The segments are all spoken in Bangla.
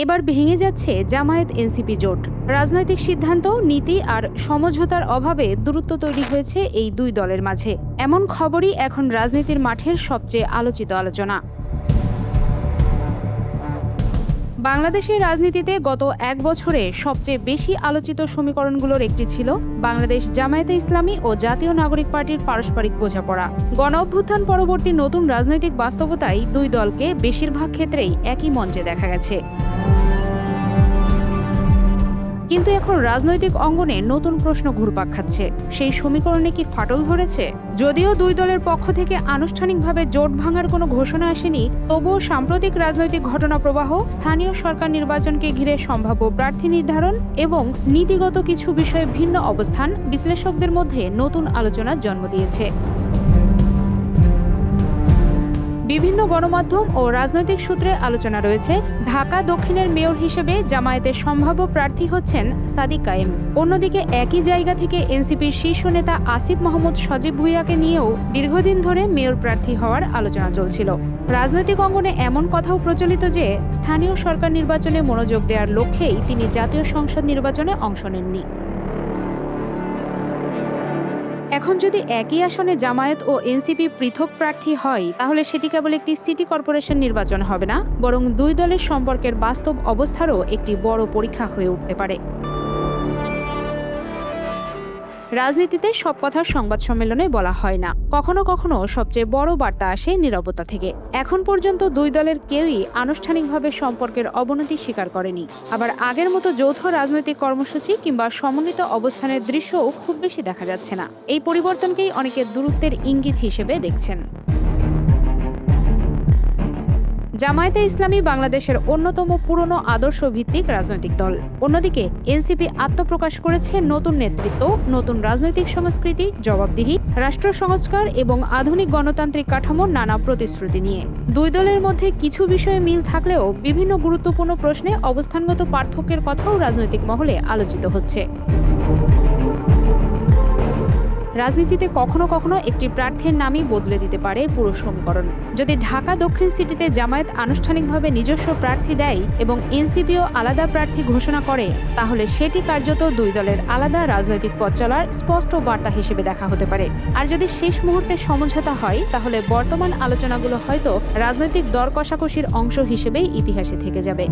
এবার ভেঙে যাচ্ছে জামায়াত এনসিপি জোট। রাজনৈতিক সিদ্ধান্ত, নীতি আর সমঝোতার অভাবে দূরত্ব তৈরি হয়েছে এই দুই দলের মাঝে। এমন খবরই এখন রাজনীতির মাঠের সবচেয়ে আলোচিত আলোচনা। বাংলাদেশের রাজনীতিতে গত এক বছরে সবচেয়ে বেশি আলোচিত সমীকরণগুলোর একটি ছিল বাংলাদেশ জামায়াতে ইসলামী ও জাতীয় নাগরিক পার্টির পারস্পরিক বোঝাপড়া। গণঅভ্যুত্থান পরবর্তী নতুন রাজনৈতিক বাস্তবতায় দুই দলকে বেশিরভাগ ক্ষেত্রেই একই মঞ্চে দেখা গেছে। কিন্তু এখন রাজনৈতিক অঙ্গনে নতুন প্রশ্ন ঘুরপাক খাচ্ছে। সেই সমীকরণে কি ফাটল ধরেছে? যদিও দুই দলের পক্ষ থেকে আনুষ্ঠানিকভাবে জোট ভাঙার কোনো ঘোষণা আসেনি, তবুও সাম্প্রতিক রাজনৈতিক ঘটনা প্রবাহ, স্থানীয় সরকার নির্বাচনকে ঘিরে সম্ভাব্য প্রার্থী নির্ধারণ এবং নীতিগত কিছু বিষয়ে ভিন্ন অবস্থান বিশ্লেষকদের মধ্যে নতুন আলোচনার জন্ম দিয়েছে। বিভিন্ন গণমাধ্যম ও রাজনৈতিক সূত্রে আলোচনা রয়েছে, ঢাকা দক্ষিণের মেয়র হিসেবে জামায়াতের সম্ভাব্য প্রার্থী হচ্ছেন সাদিক কায়েম। অন্যদিকে একই জায়গা থেকে এনসিপির শীর্ষ নেতা আসিফ মাহমুদ সজীব ভুঁইয়াকে নিয়েও দীর্ঘদিন ধরে মেয়র প্রার্থী হওয়ার আলোচনা চলছিল। রাজনৈতিক অঙ্গনে এমন কথাও প্রচলিত যে স্থানীয় সরকার নির্বাচনে মনোযোগ দেওয়ার লক্ষ্যেই তিনি জাতীয় সংসদ নির্বাচনে অংশ নেননি। এখন যদি একই আসনে জামায়াত ও এনসিপি পৃথক প্রার্থী হয়, তাহলে সেটি কেবল একটি সিটি কর্পোরেশন নির্বাচন হবে না, বরং দুই দলের সম্পর্কের বাস্তব অবস্থারও একটি বড় পরীক্ষা হয়ে উঠতে পারে। রাজনীতিতে সব কথা সংবাদ সম্মেলনে বলা হয় না। কখনো কখনো সবচেয়ে বড় বার্তা আসে নীরবতা থেকে। এখন পর্যন্ত দুই দলের কেউই আনুষ্ঠানিকভাবে সম্পর্কের অবনতি স্বীকার করেনি। আবার আগের মতো যৌথ রাজনৈতিক কর্মসূচি কিংবা সমন্বিত অবস্থানের দৃশ্যও খুব বেশি দেখা যাচ্ছে না। এই পরিবর্তনকেই অনেকে দূরত্বের ইঙ্গিত হিসেবে দেখছেন। জামায়াতে ইসলামী বাংলাদেশের অন্যতম পুরনো আদর্শ ভিত্তিক রাজনৈতিক দল। অন্যদিকে এনসিপি আত্মপ্রকাশ করেছে নতুন নেতৃত্ব, নতুন রাজনৈতিক সংস্কৃতি, জবাবদিহি, রাষ্ট্র সংস্কার এবং আধুনিক গণতান্ত্রিক কাঠামোর নানা প্রতিশ্রুতি নিয়ে। দুই দলের মধ্যে কিছু বিষয়ে মিল থাকলেও বিভিন্ন গুরুত্বপূর্ণ প্রশ্নে অবস্থানগত পার্থক্যের কথাও রাজনৈতিক মহলে আলোচিত হচ্ছে। রাজনীতিতে কখনো কখনো একটি প্রার্থীর নামই বদলে দিতে পারে পুরো সমীকরণ। যদি ঢাকা দক্ষিণ সিটিতে জামায়াত আনুষ্ঠানিকভাবে নিজস্ব প্রার্থী দেয় এবং এনসিপিও আলাদা প্রার্থী ঘোষণা করে, তাহলে সেটি কার্যত দুই দলের আলাদা রাজনৈতিক পথ চলার স্পষ্ট বার্তা হিসেবে দেখা হতে পারে। আর যদি শেষ মুহূর্তে সমঝোতা হয়, তাহলে বর্তমান আলোচনাগুলো হয়তো রাজনৈতিক দর কষাকষির অংশ হিসেবেই ইতিহাসে থেকে যাবে।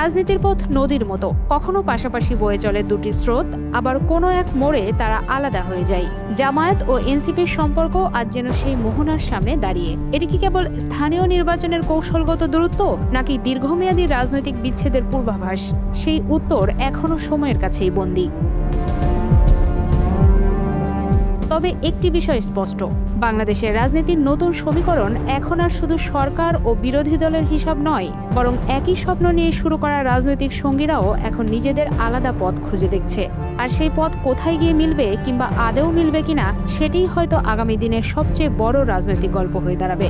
রাজনীতির পথ নদীর মতো, কখনো পাশাপাশি বয়ে চলে দুটি স্রোত, আবার কোনো এক মোড়ে তারা আলাদা হয়ে যায়। জামায়াত ও এনসিপির সম্পর্ক আজ যেন সেই মোহনার সামনে দাঁড়িয়ে। এটি কি কেবল স্থানীয় নির্বাচনের কৌশলগত দূরত্ব, নাকি দীর্ঘমেয়াদী রাজনৈতিক বিচ্ছেদের পূর্বাভাস? সেই উত্তর এখনো সময়ের কাছেই বন্দী। তবে একটি বিষয় স্পষ্ট, বাংলাদেশের রাজনীতির নতুন সমীকরণ এখন আর শুধু সরকার ও বিরোধী দলের হিসাব নয়, বরং একই স্বপ্ন নিয়ে শুরু করা রাজনৈতিক সঙ্গীরাও এখন নিজেদের আলাদা পথ খুঁজে দেখছে। আর সেই পথ কোথায় গিয়ে মিলবে কিংবা আদৌ মিলবে কিনা, সেটিই হয়তো আগামী দিনের সবচেয়ে বড় রাজনৈতিক গল্প হয়ে দাঁড়াবে।